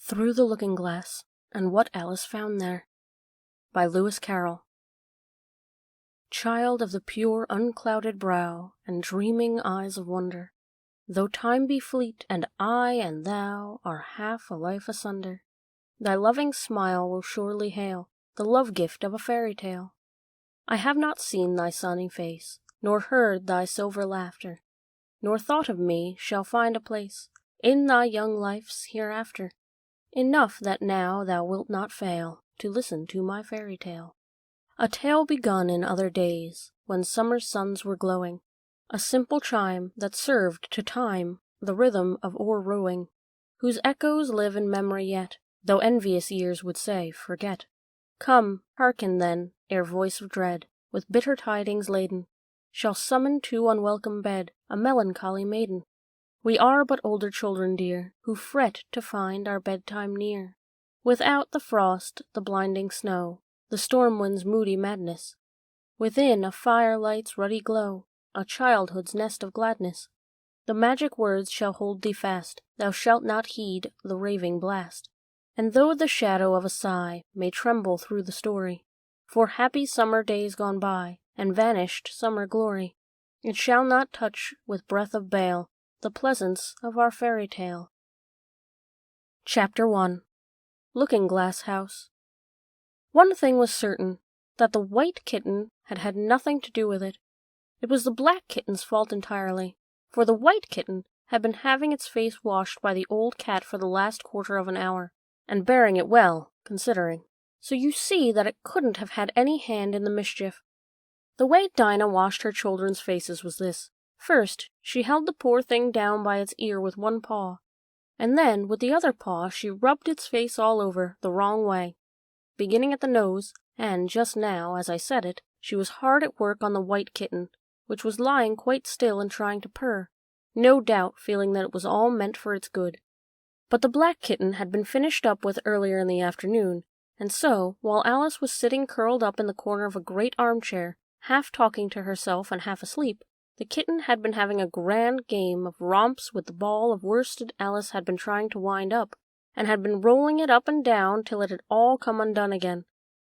Through the Looking-Glass, and What Alice Found There, by Lewis Carroll. Child of the pure unclouded brow, and dreaming eyes of wonder, though time be fleet, and I and thou are half a life asunder, thy loving smile will surely hail the love-gift of a fairy tale. I have not seen thy sunny face, nor heard thy silver laughter, nor thought of me shall find a place in thy young life's hereafter. Enough that now thou wilt not fail to listen to my fairy tale. A tale begun in other days, when summer's suns were glowing, a simple chime that served to time the rhythm of o'er-rowing, whose echoes live in memory yet, though envious years would say, forget. Come, hearken then, ere voice of dread, with bitter tidings laden, shall summon to unwelcome bed a melancholy maiden. We are but older children dear, who fret to find our bedtime near. Without the frost, the blinding snow, the storm wind's moody madness, within a firelight's ruddy glow, a childhood's nest of gladness. The magic words shall hold thee fast, thou shalt not heed the raving blast. And though the shadow of a sigh may tremble through the story, for happy summer days gone by, and vanished summer glory, it shall not touch with breath of bale the pleasance of our fairy tale. Chapter 1. Looking-Glass House. One thing was certain, that the white kitten had had nothing to do with it. It was the black kitten's fault entirely, for the white kitten had been having its face washed by the old cat for the last quarter of an hour, and bearing it well, considering. So you see that it couldn't have had any hand in the mischief. The way Dinah washed her children's faces was this. First, she held the poor thing down by its ear with one paw, and then with the other paw she rubbed its face all over the wrong way, beginning at the nose, and just now, as I said it, she was hard at work on the white kitten, which was lying quite still and trying to purr, no doubt feeling that it was all meant for its good. But the black kitten had been finished up with earlier in the afternoon, and so, while Alice was sitting curled up in the corner of a great armchair, half talking to herself and half asleep, the kitten had been having a grand game of romps with the ball of worsted Alice had been trying to wind up, and had been rolling it up and down till it had all come undone again.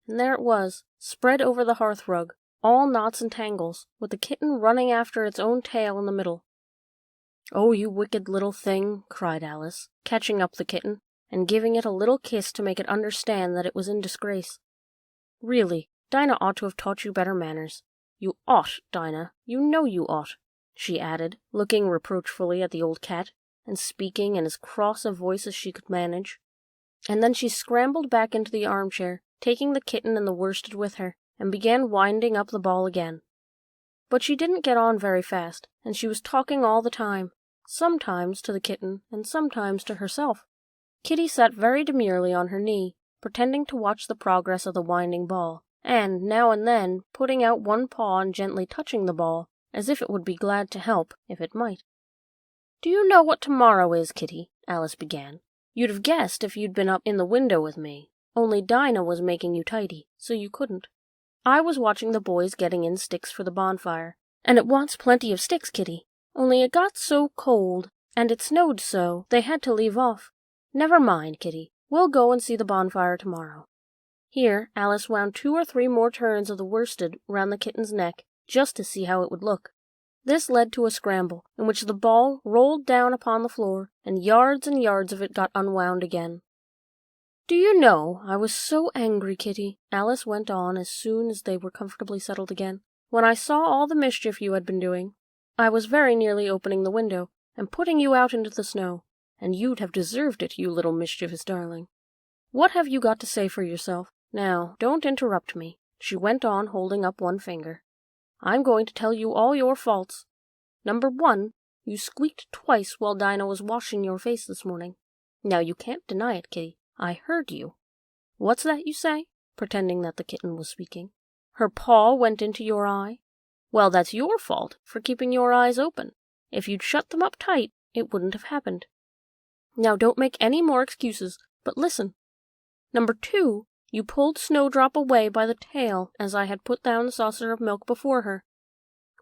And there it was, spread over the hearth-rug, all knots and tangles, with the kitten running after its own tail in the middle. "Oh, you wicked little thing," cried Alice, catching up the kitten, and giving it a little kiss to make it understand that it was in disgrace. "Really, Dinah ought to have taught you better manners. You ought, Dinah, you know you ought," she added, looking reproachfully at the old cat, and speaking in as cross a voice as she could manage. And then she scrambled back into the armchair, taking the kitten and the worsted with her, and began winding up the ball again. But she didn't get on very fast, and she was talking all the time, sometimes to the kitten, and sometimes to herself. Kitty sat very demurely on her knee, pretending to watch the progress of the winding ball, and, now and then, putting out one paw and gently touching the ball, as if it would be glad to help, if it might. "Do you know what tomorrow is, Kitty?" Alice began. "You'd have guessed if you'd been up in the window with me, only Dinah was making you tidy, so you couldn't. I was watching the boys getting in sticks for the bonfire, and it wants plenty of sticks, Kitty, only it got so cold, and it snowed so, they had to leave off. Never mind, Kitty, we'll go and see the bonfire tomorrow." Here Alice wound 2 or 3 more turns of the worsted round the kitten's neck, just to see how it would look. This led to a scramble, in which the ball rolled down upon the floor, and yards of it got unwound again. "Do you know, I was so angry, Kitty," Alice went on as soon as they were comfortably settled again, "when I saw all the mischief you had been doing. I was very nearly opening the window, and putting you out into the snow, and you'd have deserved it, you little mischievous darling. What have you got to say for yourself? Now, don't interrupt me," she went on, holding up one finger. "I'm going to tell you all your faults. Number 1, you squeaked twice while Dinah was washing your face this morning. Now you can't deny it, Kitty. I heard you. What's that you say?" pretending that the kitten was speaking. "Her paw went into your eye? Well, that's your fault for keeping your eyes open. If you'd shut them up tight, it wouldn't have happened. Now don't make any more excuses, but listen. Number 2, you pulled Snowdrop away by the tail as I had put down the saucer of milk before her.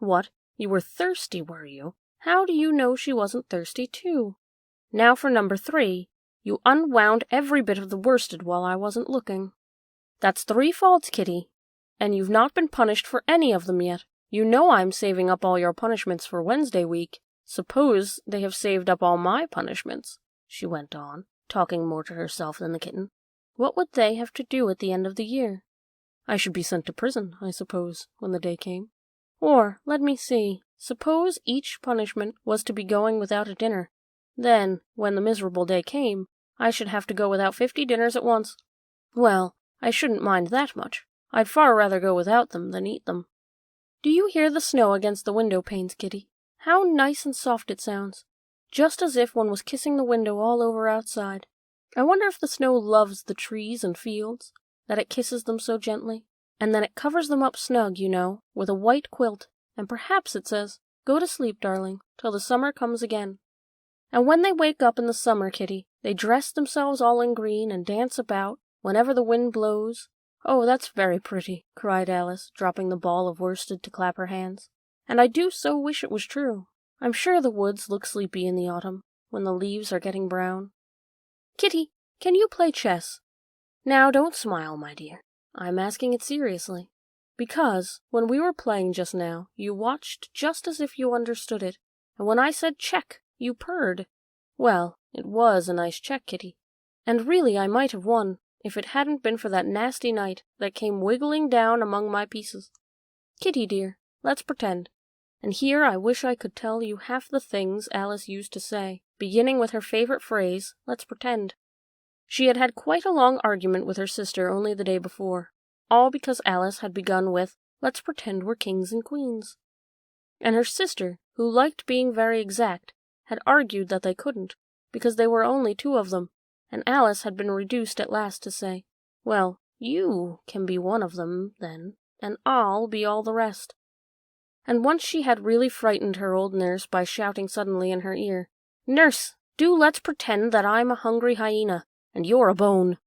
What, you were thirsty, were you? How do you know she wasn't thirsty too? Now for number 3, You unwound every bit of the worsted while I wasn't looking. That's 3 faults, Kitty, and you've not been punished for any of them yet. You know I'm saving up all your punishments for Wednesday week. Suppose they have saved up all my punishments, she went on, talking more to herself than the kitten. What would they have to do at the end of the year? I should be sent to prison, I suppose, when the day came. Or, let me see, suppose each punishment was to be going without a dinner. Then, when the miserable day came, I should have to go without 50 dinners at once. Well, I shouldn't mind that much. I'd far rather go without them than eat them. Do you hear the snow against the window panes, Kitty? How nice and soft it sounds. Just as if one was kissing the window all over outside. I wonder if the snow loves the trees and fields, that it kisses them so gently, and then it covers them up snug, you know, with a white quilt, and perhaps it says, "Go to sleep, darling, till the summer comes again." And when they wake up in the summer, Kitty, they dress themselves all in green and dance about whenever the wind blows. Oh, that's very pretty, cried Alice, dropping the ball of worsted to clap her hands. And I do so wish it was true. I'm sure the woods look sleepy in the autumn, when the leaves are getting brown. Kitty, can you play chess? Now, don't smile, my dear. I'm asking it seriously. Because, when we were playing just now, you watched just as if you understood it, and when I said check, you purred. Well, it was a nice check, Kitty. And really I might have won, if it hadn't been for that nasty knight that came wiggling down among my pieces. Kitty, dear, let's pretend. And here I wish I could tell you half the things Alice used to say, beginning with her favorite phrase, let's pretend. She had had quite a long argument with her sister only the day before, all because Alice had begun with, let's pretend we're kings and queens. And her sister, who liked being very exact, had argued that they couldn't, because they were only 2 of them, and Alice had been reduced at last to say, well, you can be one of them, then, and I'll be all the rest. And once she had really frightened her old nurse by shouting suddenly in her ear, Nurse, do let's pretend that I'm a hungry hyena, and you're a bone.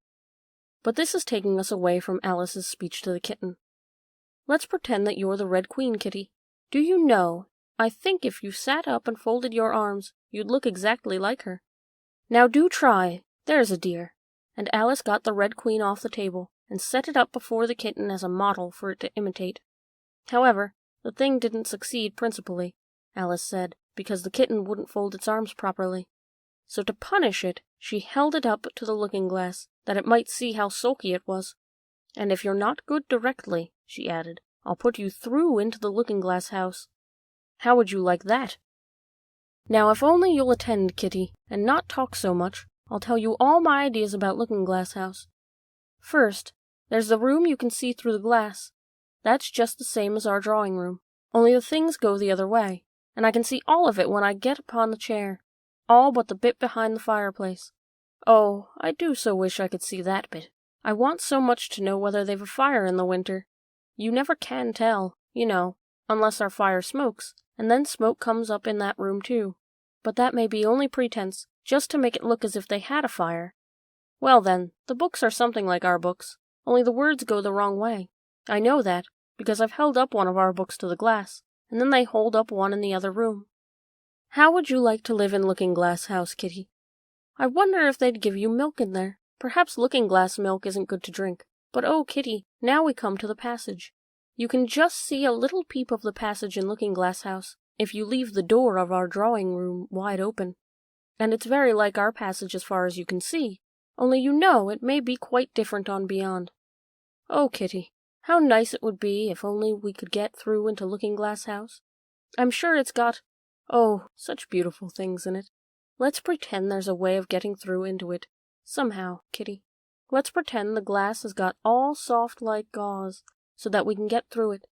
But this is taking us away from Alice's speech to the kitten. Let's pretend that you're the Red Queen, Kitty. Do you know, I think if you sat up and folded your arms, you'd look exactly like her. Now do try, there's a dear. And Alice got the Red Queen off the table, and set it up before the kitten as a model for it to imitate. However, the thing didn't succeed principally, Alice said, because the kitten wouldn't fold its arms properly. So to punish it, she held it up to the looking-glass, that it might see how sulky it was. And if you're not good directly, she added, I'll put you through into the looking-glass house. How would you like that? Now if only you'll attend, Kitty, and not talk so much, I'll tell you all my ideas about looking-glass house. First, there's the room you can see through the glass. That's just the same as our drawing-room, only the things go the other way, and I can see all of it when I get upon the chair, all but the bit behind the fireplace. Oh, I do so wish I could see that bit. I want so much to know whether they've a fire in the winter. You never can tell, you know, unless our fire smokes, and then smoke comes up in that room too. But that may be only pretense, just to make it look as if they had a fire. Well then, the books are something like our books, only the words go the wrong way. I know that, because I've held up one of our books to the glass, and then they hold up one in the other room. How would you like to live in Looking-Glass House, Kitty? I wonder if they'd give you milk in there. Perhaps looking-glass milk isn't good to drink. But oh, Kitty, now we come to the passage. You can just see a little peep of the passage in Looking-Glass House, if you leave the door of our drawing-room wide open. And it's very like our passage as far as you can see, only you know it may be quite different on beyond. Oh, Kitty, how nice it would be if only we could get through into Looking-Glass House. I'm sure it's got, oh, such beautiful things in it. Let's pretend there's a way of getting through into it. Somehow, Kitty. Let's pretend the glass has got all soft like gauze, so that we can get through it.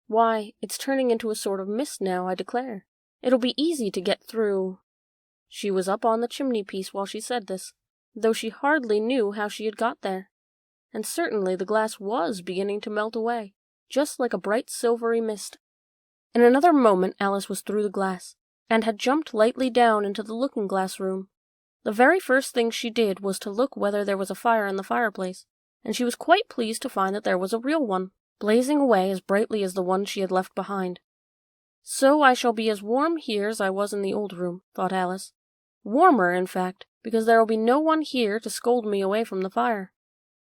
Why, it's turning into a sort of mist now, I declare. It'll be easy to get through. She was up on the chimney-piece while she said this, though she hardly knew how she had got there. And certainly the glass was beginning to melt away, just like a bright silvery mist. In another moment Alice was through the glass, and had jumped lightly down into the looking-glass room. The very first thing she did was to look whether there was a fire in the fireplace, and she was quite pleased to find that there was a real one, blazing away as brightly as the one she had left behind. So I shall be as warm here as I was in the old room, thought Alice. Warmer, in fact, because there will be no one here to scold me away from the fire.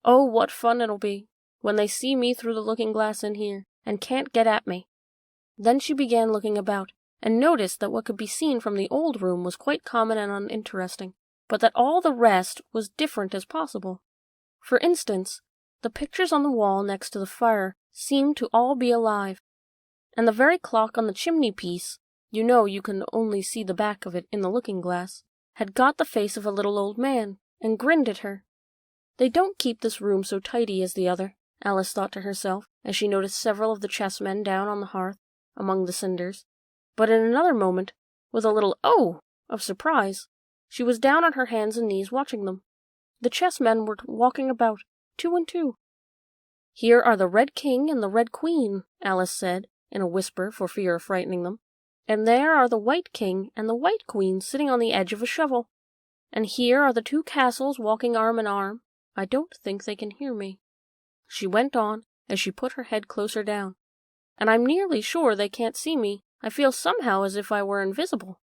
Oh, what fun it'll be, when they see me through the looking-glass in here, and can't get at me." Then she began looking about, and noticed that what could be seen from the old room was quite common and uninteresting, but that all the rest was different as possible. For instance, the pictures on the wall next to the fire seemed to all be alive, and the very clock on the chimney-piece, you know you can only see the back of it in the looking-glass, had got the face of a little old man, and grinned at her. "They don't keep this room so tidy as the other," Alice thought to herself, as she noticed several of the chessmen down on the hearth, among the cinders. But in another moment, with a little "oh!" of surprise, she was down on her hands and knees watching them. The chessmen were walking about, 2 and 2. "Here are the Red King and the Red Queen," Alice said, in a whisper for fear of frightening them. "And there are the White King and the White Queen sitting on the edge of a shovel. And here are the 2 castles walking arm in arm. I don't think they can hear me," she went on, as she put her head closer down. "And I'm nearly sure they can't see me. I feel somehow as if I were invisible."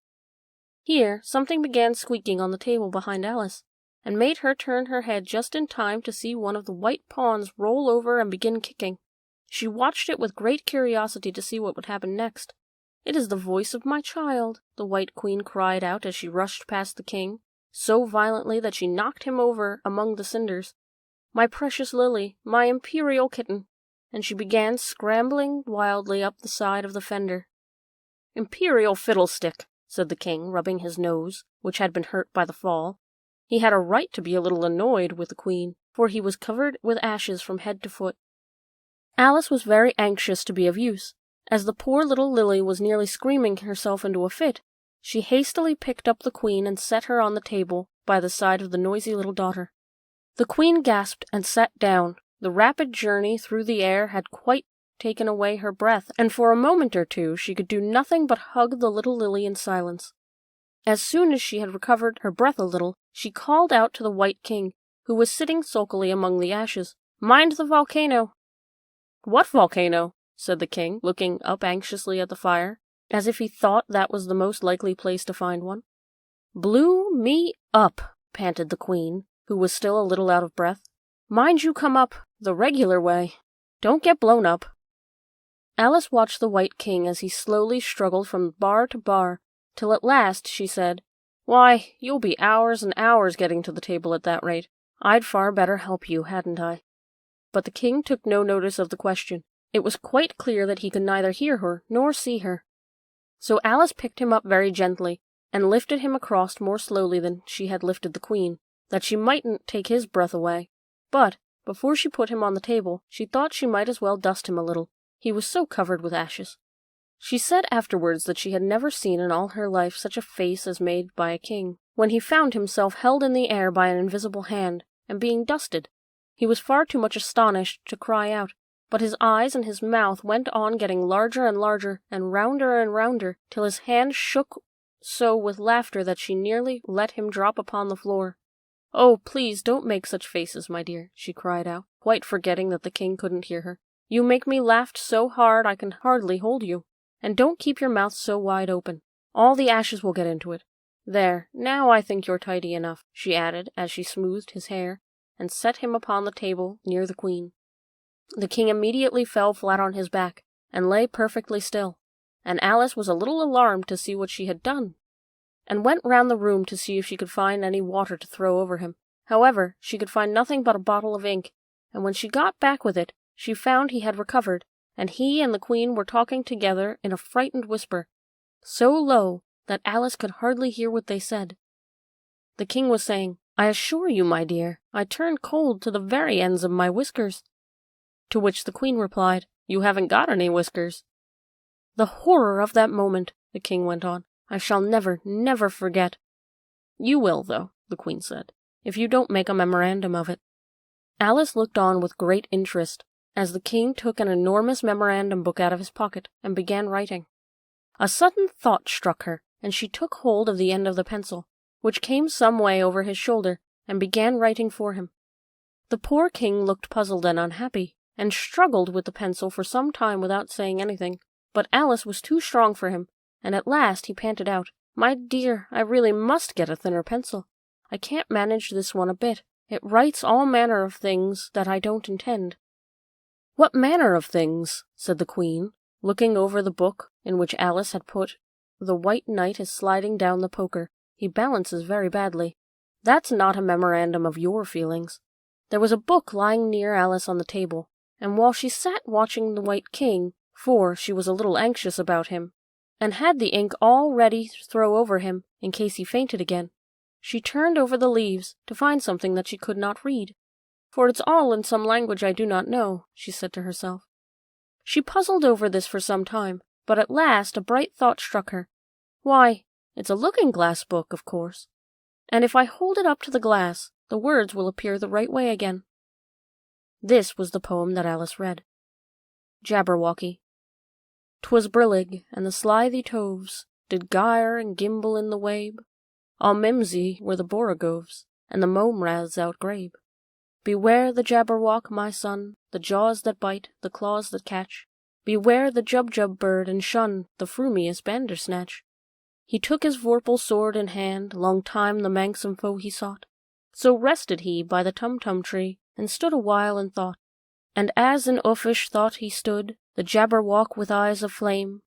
Here something began squeaking on the table behind Alice, and made her turn her head just in time to see one of the white pawns roll over and begin kicking. She watched it with great curiosity to see what would happen next. "It is the voice of my child," the White Queen cried out as she rushed past the king, so violently that she knocked him over among the cinders. "My precious Lily, my imperial kitten," and she began scrambling wildly up the side of the fender. "Imperial fiddlestick," said the king, rubbing his nose, which had been hurt by the fall. He had a right to be a little annoyed with the queen, for he was covered with ashes from head to foot. Alice was very anxious to be of use. As the poor little Lily was nearly screaming herself into a fit, she hastily picked up the queen and set her on the table by the side of the noisy little daughter. The queen gasped and sat down. The rapid journey through the air had quite taken away her breath, and for a moment or two she could do nothing but hug the little Lily in silence. As soon as she had recovered her breath a little, she called out to the White King, who was sitting sulkily among the ashes, "Mind the volcano!" "What volcano?" said the king, looking up anxiously at the fire, as if he thought that was the most likely place to find one. "Blew me up," panted the queen, who was still a little out of breath. "Mind you come up the regular way. Don't get blown up." Alice watched the White King as he slowly struggled from bar to bar, till at last she said, "Why, you'll be hours and hours getting to the table at that rate. I'd far better help you, hadn't I?" But the king took no notice of the question. It was quite clear that he could neither hear her nor see her. So Alice picked him up very gently, and lifted him across more slowly than she had lifted the queen, that she mightn't take his breath away. But, before she put him on the table, she thought she might as well dust him a little. He was so covered with ashes. She said afterwards that she had never seen in all her life such a face as made by a king, when he found himself held in the air by an invisible hand, and being dusted. He was far too much astonished to cry out, but his eyes and his mouth went on getting larger and larger, and rounder, till his hand shook so with laughter that she nearly let him drop upon the floor. "Oh, please don't make such faces, my dear," she cried out, quite forgetting that the king couldn't hear her. "You make me laugh so hard I can hardly hold you. And don't keep your mouth so wide open. All the ashes will get into it. There, now I think you're tidy enough," she added, as she smoothed his hair, and set him upon the table near the queen. The king immediately fell flat on his back, and lay perfectly still, and Alice was a little alarmed to see what she had done, and went round the room to see if she could find any water to throw over him. However, she could find nothing but a bottle of ink, and when she got back with it, she found he had recovered, and he and the queen were talking together in a frightened whisper, so low that Alice could hardly hear what they said. The king was saying, "I assure you, my dear, I turned cold to the very ends of my whiskers." To which the queen replied, "You haven't got any whiskers." "The horror of that moment," the king went on, "I shall never, never forget." "You will, though," the queen said, "if you don't make a memorandum of it." Alice looked on with great interest, as the king took an enormous memorandum book out of his pocket, and began writing. A sudden thought struck her, and she took hold of the end of the pencil, which came some way over his shoulder, and began writing for him. The poor king looked puzzled and unhappy, and struggled with the pencil for some time without saying anything, but Alice was too strong for him, and at last he panted out, My dear, I really must get a thinner pencil. I can't manage this one a bit. It writes all manner of things that I don't intend." "What manner of things?" said the Queen, looking over the book in which Alice had put, "The White Knight is sliding down the poker. He balances very badly. That's not a memorandum of your feelings." There was a book lying near Alice on the table, and while she sat watching the White King, for she was a little anxious about him, and had the ink all ready to throw over him in case he fainted again, she turned over the leaves to find something that she could not read. "For it's all in some language I do not know," she said to herself. She puzzled over this for some time, but at last a bright thought struck her. "Why, it's a looking-glass book, of course. And if I hold it up to the glass, the words will appear the right way again." This was the poem that Alice read. Jabberwocky. "'Twas brillig, and the slithy toves did gyre and gimble in the wabe. All mimsy were the borogoves, and the mome raths outgrabe. Beware the Jabberwock, my son, the jaws that bite, the claws that catch. Beware the Jubjub bird, and shun the frumious Bandersnatch. He took his vorpal sword in hand, long time the manxome foe he sought. So rested he by the Tumtum tree, and stood a while in thought. And as in uffish thought he stood, the Jabberwock with eyes of flame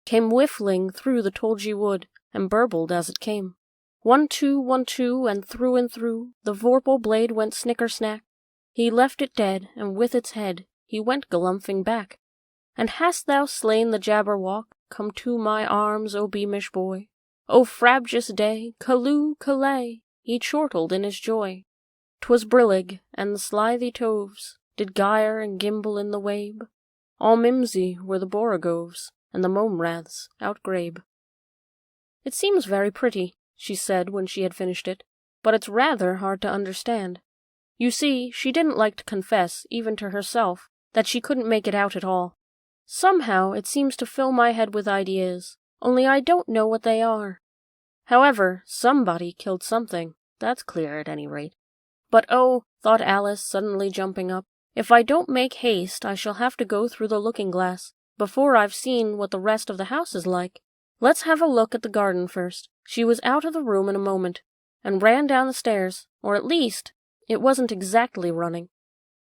came whiffling through the Tolgee wood, and burbled as it came. 1-2, 1-2, and through, the vorpal blade went snicker-snack. He left it dead, and with its head he went galumphing back. And hast thou slain the Jabberwock? Come to my arms, O beamish boy. O frabjous day, callooh, callay, he chortled in his joy. 'Twas brillig, and the slithy toves did gyre and gimble in the wabe. All mimsy were the borogoves, and the mome raths outgrabe." "It seems very pretty," she said when she had finished it, "but it's rather hard to understand. You see, she didn't like to confess, even to herself, that she couldn't make it out at all. Somehow it seems to fill my head with ideas, only I don't know what they are. However, somebody killed something, that's clear at any rate. But oh," thought Alice, suddenly jumping up, "if I don't make haste I shall have to go through the looking-glass before I've seen what the rest of the house is like. Let's have a look at the garden first." She was out of the room in a moment, and ran down the stairs, or at least, it wasn't exactly running,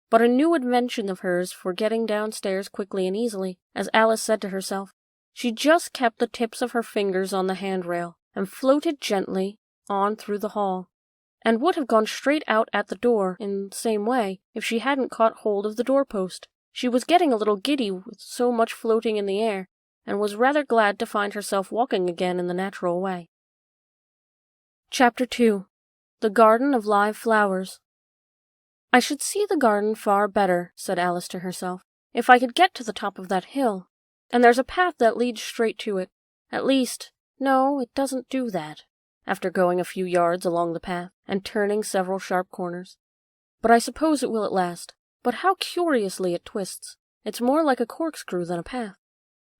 but a new invention of hers for getting downstairs quickly and easily, as Alice said to herself. She just kept the tips of her fingers on the handrail, and floated gently on through the hall, and would have gone straight out at the door in the same way if she hadn't caught hold of the doorpost. She was getting a little giddy with so much floating in the air, and was rather glad to find herself walking again in the natural way. Chapter 2. The Garden of Live Flowers. "I should see the garden far better," said Alice to herself, "if I could get to the top of that hill. And there's a path that leads straight to it. At least, no, it doesn't do that," after going a few yards along the path, and turning several sharp corners. "But I suppose it will at last. But how curiously it twists. It's more like a corkscrew than a path.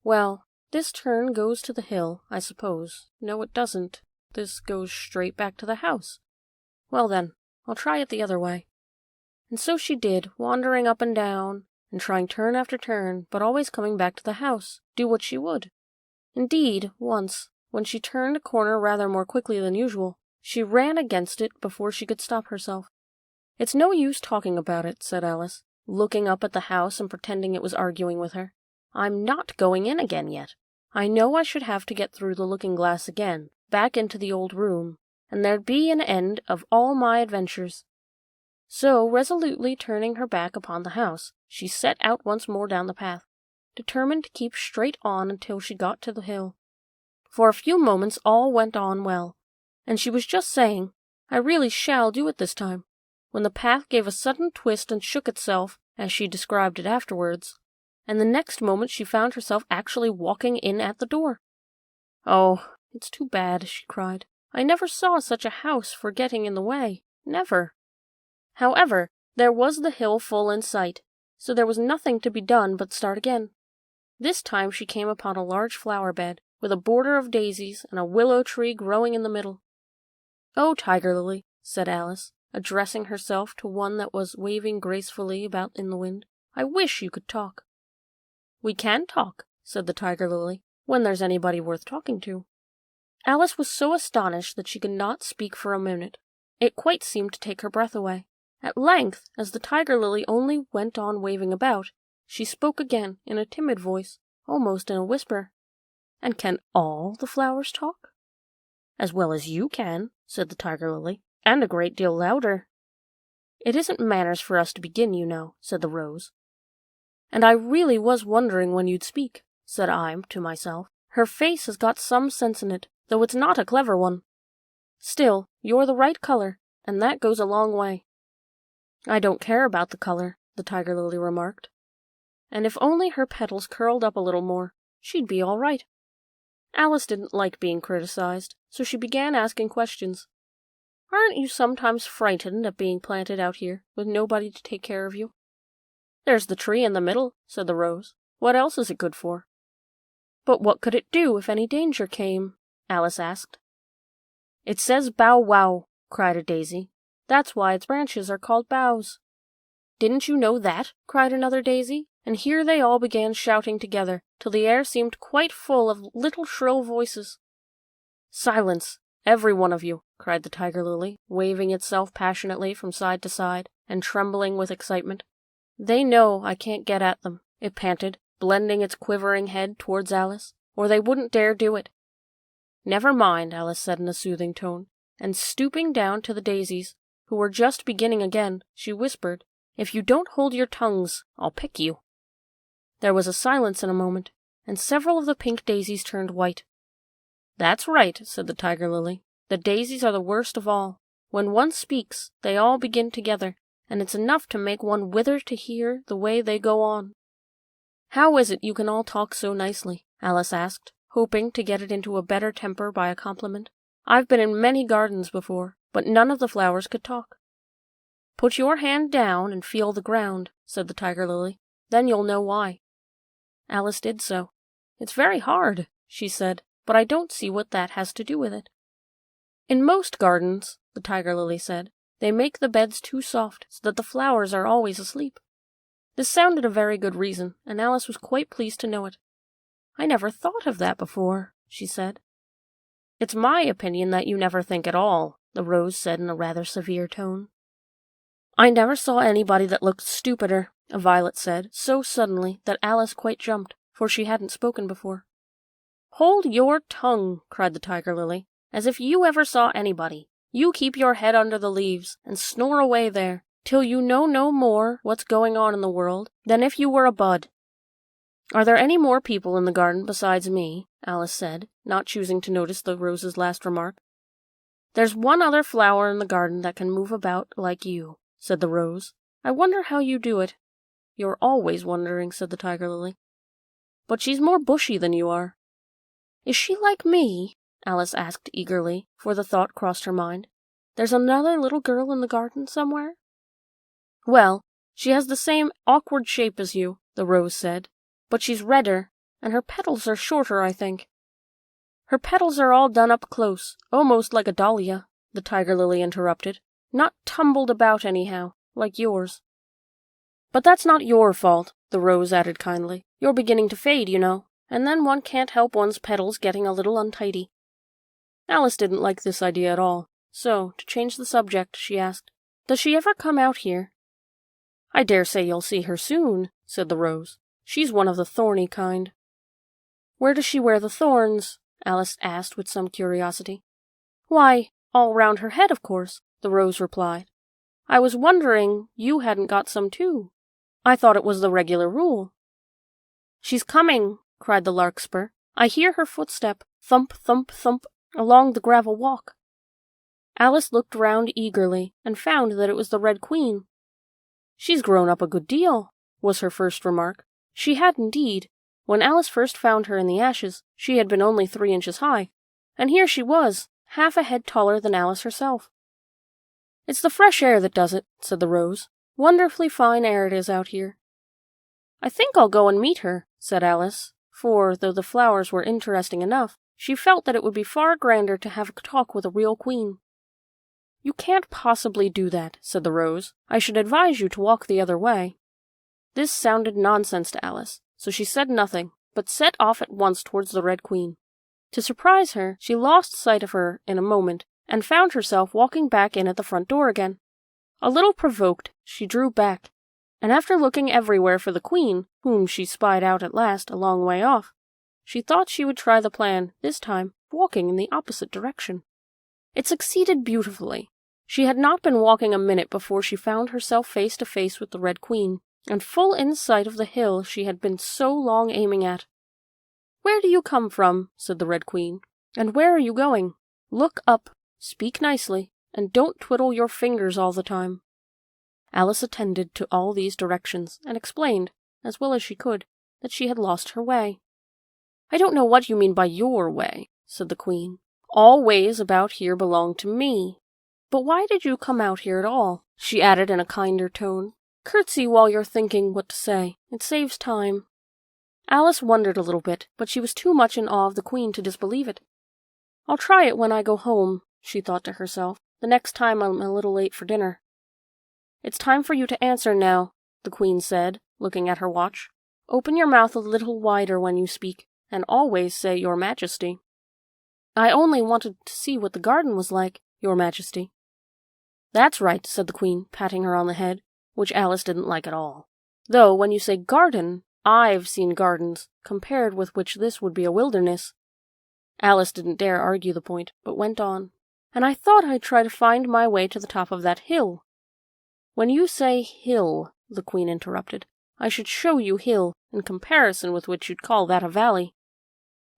Well, this turn goes to the hill, I suppose. No, it doesn't. This goes straight back to the house. Well then, I'll try it the other way." And so she did, wandering up and down, and trying turn after turn, but always coming back to the house, do what she would. Indeed, once, when she turned a corner rather more quickly than usual, she ran against it before she could stop herself. "It's no use talking about it," said Alice, looking up at the house and pretending it was arguing with her. "I'm not going in again yet. I know I should have to get through the looking-glass again, back into the old room, and there'd be an end of all my adventures." So, resolutely turning her back upon the house, she set out once more down the path, determined to keep straight on until she got to the hill. For a few moments all went on well, and she was just saying, "I really shall do it this time," when the path gave a sudden twist and shook itself, as she described it afterwards, and the next moment she found herself actually walking in at the door. "Oh, it's too bad," she cried. "I never saw such a house for getting in the way. Never." However, there was the hill full in sight, so there was nothing to be done but start again. This time she came upon a large flower bed, with a border of daisies and a willow tree growing in the middle. "Oh, Tiger Lily," said Alice, addressing herself to one that was waving gracefully about in the wind, "I wish you could talk." "We can talk," said the Tiger Lily, "when there's anybody worth talking to." Alice was so astonished that she could not speak for a minute. It quite seemed to take her breath away. At length, as the tiger lily only went on waving about, she spoke again in a timid voice, almost in a whisper. "And can all the flowers talk?" "As well as you can," said the tiger lily, "and a great deal louder." "It isn't manners for us to begin, you know," said the rose. "And I really was wondering when you'd speak," said I to myself. "Her face has got some sense in it, though it's not a clever one. Still, you're the right color, and that goes a long way." "I don't care about the color," the tiger lily remarked. "And if only her petals curled up a little more, she'd be all right." Alice didn't like being criticized, so she began asking questions. "Aren't you sometimes frightened at being planted out here, with nobody to take care of you?" "There's the tree in the middle," said the rose. "What else is it good for?" "But what could it do if any danger came?" Alice asked. "It says bow wow," cried a daisy. "That's why its branches are called boughs." "Didn't you know that?" cried another daisy, and here they all began shouting together, till the air seemed quite full of little shrill voices. "Silence, every one of you," cried the tiger lily, waving itself passionately from side to side, and trembling with excitement. "They know I can't get at them," it panted, blending its quivering head towards Alice, "or they wouldn't dare do it." "Never mind," Alice said in a soothing tone, and stooping down to the daisies, who were just beginning again, she whispered, "If you don't hold your tongues, I'll pick you." There was a silence in a moment, and several of the pink daisies turned white. "That's right," said the tiger lily. "The daisies are the worst of all. When one speaks, they all begin together, and it's enough to make one wither to hear the way they go on." "How is it you can all talk so nicely?" Alice asked, hoping to get it into a better temper by a compliment. "I've been in many gardens before, but none of the flowers could talk." "Put your hand down and feel the ground," said the tiger lily. "Then you'll know why." Alice did so. "It's very hard," she said, "but I don't see what that has to do with it." "In most gardens," the tiger lily said, "they make the beds too soft so that the flowers are always asleep." This sounded a very good reason, and Alice was quite pleased to know it. "I never thought of that before," she said. "It's my opinion that you never think at all," the rose said in a rather severe tone. "I never saw anybody that looked stupider," a violet said, so suddenly that Alice quite jumped, for she hadn't spoken before. "Hold your tongue," cried the tiger lily, "as if you ever saw anybody. You keep your head under the leaves, and snore away there, till you know no more what's going on in the world than if you were a bud." "Are there any more people in the garden besides me?" Alice said, not choosing to notice the rose's last remark. "There's one other flower in the garden that can move about like you," said the rose. "I wonder how you do it." "You're always wondering," said the tiger lily. "But she's more bushy than you are." "Is she like me?" Alice asked eagerly, for the thought crossed her mind. "There's another little girl in the garden somewhere?" "Well, she has the same awkward shape as you," the rose said, "but she's redder, and her petals are shorter, I think." "Her petals are all done up close, almost like a dahlia," the tiger lily interrupted. "Not tumbled about anyhow, like yours." "But that's not your fault," the rose added kindly. "You're beginning to fade, you know, and then one can't help one's petals getting a little untidy." Alice didn't like this idea at all, so, to change the subject, she asked, "Does she ever come out here?" "I dare say you'll see her soon," said the rose. "She's one of the thorny kind." "Where does she wear the thorns?" Alice asked with some curiosity. "Why, all round her head, of course," the rose replied. "I was wondering you hadn't got some too. I thought it was the regular rule." "She's coming," cried the larkspur. "I hear her footstep, thump, thump, thump, along the gravel walk." Alice looked round eagerly, and found that it was the Red Queen. "She's grown up a good deal," was her first remark. She had indeed. When Alice first found her in the ashes, she had been only 3 inches high, and here she was, half a head taller than Alice herself. "It's the fresh air that does it," said the rose. "Wonderfully fine air it is out here." "I think I'll go and meet her," said Alice, for, though the flowers were interesting enough, she felt that it would be far grander to have a talk with a real queen. "You can't possibly do that," said the rose. "I should advise you to walk the other way." This sounded nonsense to Alice, so she said nothing, but set off at once towards the Red Queen. To surprise her, she lost sight of her in a moment, and found herself walking back in at the front door again. A little provoked, she drew back, and after looking everywhere for the Queen, whom she spied out at last a long way off, she thought she would try the plan, this time walking in the opposite direction. It succeeded beautifully. She had not been walking a minute before she found herself face to face with the Red Queen, and full in sight of the hill she had been so long aiming at. "Where do you come from?" said the Red Queen, "and where are you going? Look up, speak nicely, and don't twiddle your fingers all the time." Alice attended to all these directions, and explained, as well as she could, that she had lost her way. "I don't know what you mean by your way," said the Queen. "All ways about here belong to me. But why did you come out here at all?" she added in a kinder tone. "Curtsy while you're thinking what to say. It saves time." Alice wondered a little bit, but she was too much in awe of the Queen to disbelieve it. "I'll try it when I go home," she thought to herself, "the next time I'm a little late for dinner." "It's time for you to answer now," the Queen said, looking at her watch. "Open your mouth a little wider when you speak, and always say 'Your Majesty.'" "I only wanted to see what the garden was like, Your Majesty." "That's right," said the Queen, patting her on the head, which Alice didn't like at all. "Though, when you say garden, I've seen gardens, compared with which this would be a wilderness." Alice didn't dare argue the point, but went on. "And I thought I'd try to find my way to the top of that hill." "When you say hill," the Queen interrupted, "I should show you hill, in comparison with which you'd call that a valley."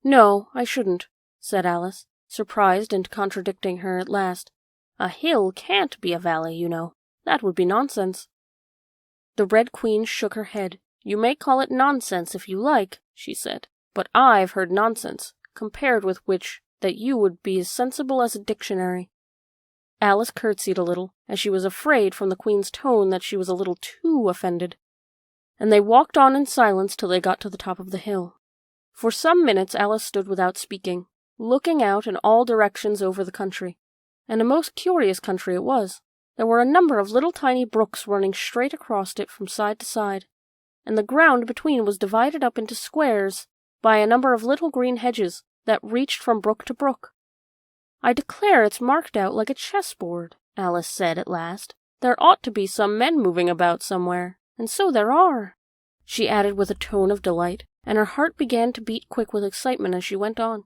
"No, I shouldn't," said Alice, surprised and contradicting her at last. "A hill can't be a valley, you know. That would be nonsense." The Red Queen shook her head. "You may call it nonsense if you like," she said, "but I've heard nonsense, compared with which that you would be as sensible as a dictionary." Alice curtsied a little, as she was afraid from the Queen's tone that she was a little too offended, and they walked on in silence till they got to the top of the hill. For some minutes Alice stood without speaking, looking out in all directions over the country, and a most curious country it was. There were a number of little tiny brooks running straight across it from side to side, and the ground between was divided up into squares by a number of little green hedges that reached from brook to brook. "I declare it's marked out like a chessboard," Alice said at last. "There ought to be some men moving about somewhere, and so there are," she added with a tone of delight, and her heart began to beat quick with excitement as she went on.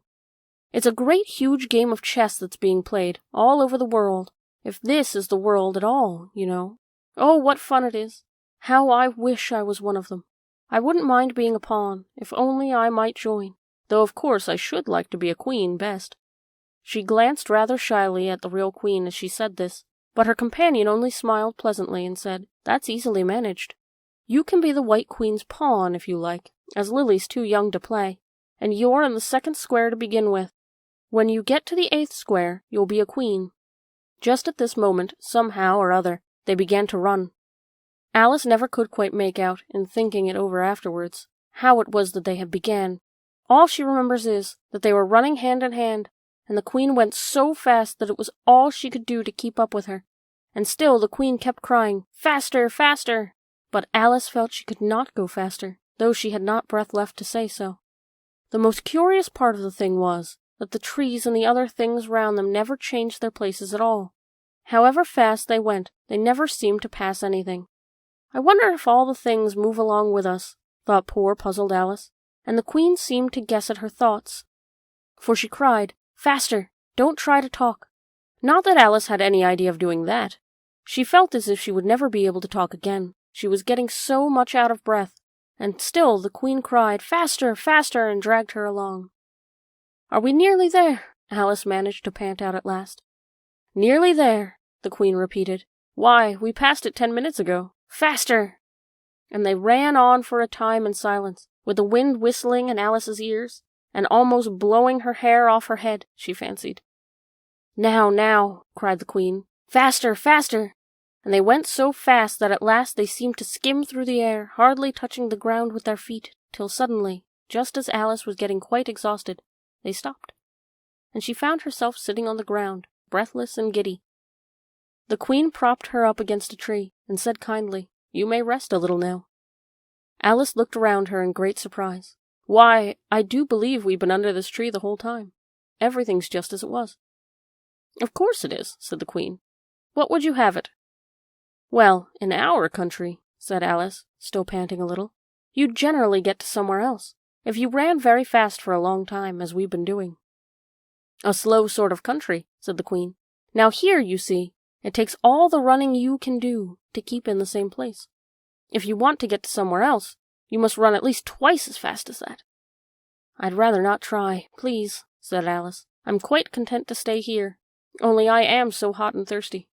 "It's a great huge game of chess that's being played all over the world, if this is the world at all, you know. Oh, what fun it is! How I wish I was one of them. I wouldn't mind being a pawn, if only I might join, though of course I should like to be a queen best." She glanced rather shyly at the real Queen as she said this, but her companion only smiled pleasantly and said, "That's easily managed. You can be the White Queen's pawn if you like, as Lily's too young to play, and you're in the second square to begin with. When you get to the 8th square, you'll be a queen." Just at this moment, somehow or other, they began to run. Alice never could quite make out, in thinking it over afterwards, how it was that they had began. All she remembers is that they were running hand in hand, and the Queen went so fast that it was all she could do to keep up with her, and still the Queen kept crying, "Faster, faster!" But Alice felt she could not go faster, though she had not breath left to say so. The most curious part of the thing was that the trees and the other things round them never changed their places at all. However fast they went, they never seemed to pass anything. "I wonder if all the things move along with us," thought poor puzzled Alice, and the Queen seemed to guess at her thoughts, for she cried, "Faster! Don't try to talk." Not that Alice had any idea of doing that. She felt as if she would never be able to talk again. She was getting so much out of breath, and still the Queen cried, "Faster, faster!" and dragged her along. "Are we nearly there?" Alice managed to pant out at last. "Nearly there," the Queen repeated. "Why, we passed it 10 minutes ago. Faster!" And they ran on for a time in silence, with the wind whistling in Alice's ears, and almost blowing her hair off her head, she fancied. "Now, now," cried the Queen. "Faster, faster!" And they went so fast that at last they seemed to skim through the air, hardly touching the ground with their feet, till suddenly, just as Alice was getting quite exhausted, they stopped, and she found herself sitting on the ground, breathless and giddy. The Queen propped her up against a tree, and said kindly, "You may rest a little now." Alice looked around her in great surprise. Why, I do believe we've been under this tree the whole time. Everything's just as it was." "Of course it is," said the Queen. "What would you have it?" "Well, in our country," said Alice, still panting a little, "you'd generally get to somewhere else, if you ran very fast for a long time, as we've been doing." "A slow sort of country," said the Queen. "Now here, you see, it takes all the running you can do to keep in the same place. If you want to get to somewhere else, you must run at least twice as fast as that." "I'd rather not try, please," said Alice. "I'm quite content to stay here, only I am so hot and thirsty."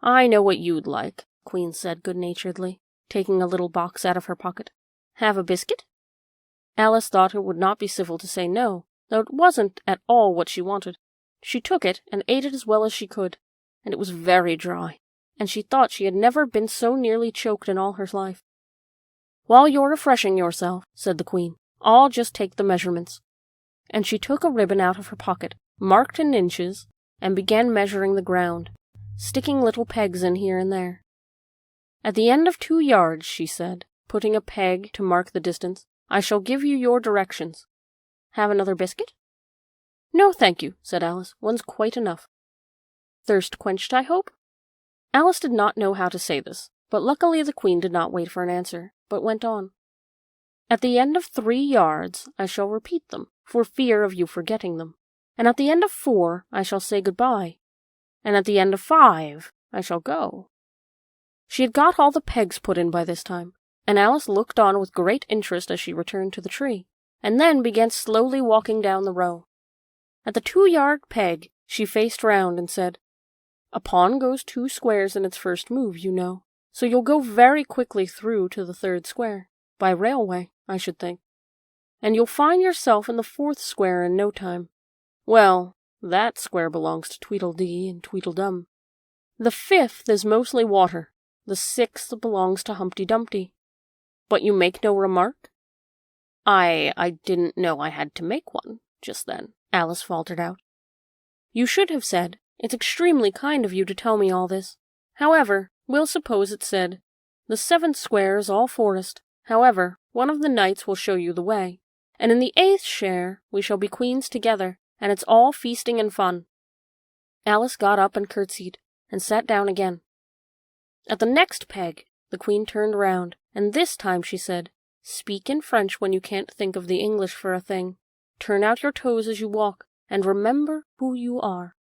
"I know what you'd like," the Queen said good-naturedly, taking a little box out of her pocket. "Have a biscuit?" Alice thought it would not be civil to say no, though it wasn't at all what she wanted. She took it and ate it as well as she could, and it was very dry, and she thought she had never been so nearly choked in all her life. "While you're refreshing yourself," said the Queen, "I'll just take the measurements." And she took a ribbon out of her pocket, marked in inches, and began measuring the ground, sticking little pegs in here and there. "At the end of 2 yards," she said, putting a peg to mark the distance, "I shall give you your directions. Have another biscuit?" "No, thank you," said Alice. "One's quite enough." "Thirst quenched, I hope?" Alice did not know how to say this, but luckily the Queen did not wait for an answer, but went on. "At the end of 3 yards I shall repeat them, for fear of you forgetting them. And at the end of 4 I shall say goodbye. And at the end of 5 I shall go." She had got all the pegs put in by this time, and Alice looked on with great interest as she returned to the tree, and then began slowly walking down the row. At the 2-yard peg she faced round and said, "A pawn goes 2 squares in its first move, you know, so you'll go very quickly through to the 3rd square, by railway, I should think. And you'll find yourself in the 4th square in no time. Well, that square belongs to Tweedledee and Tweedledum. The 5th is mostly water. The 6th belongs to Humpty Dumpty. But you make no remark?" I didn't know I had to make one, just then," Alice faltered out. "You should have said, 'It's extremely kind of you to tell me all this. However, we'll suppose it said, "The 7th square is all forest. However, one of the knights will show you the way. And in the 8th share we shall be queens together, and it's all feasting and fun." Alice got up and curtsied, and sat down again. At the next peg, the Queen turned round, and this time she said, "Speak in French when you can't think of the English for a thing. Turn out your toes as you walk, and remember who you are."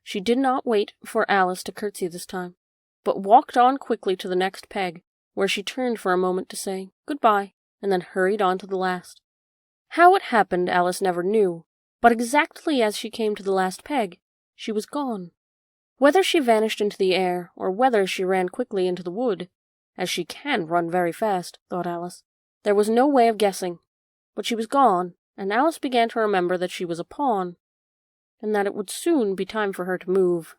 She did not wait for Alice to curtsy this time, but walked on quickly to the next peg, where she turned for a moment to say goodbye, and then hurried on to the last. How it happened Alice never knew, but exactly as she came to the last peg, she was gone. Whether she vanished into the air, or whether she ran quickly into the wood, as she can run very fast, thought Alice, there was no way of guessing. But she was gone, and Alice began to remember that she was a pawn, and that it would soon be time for her to move,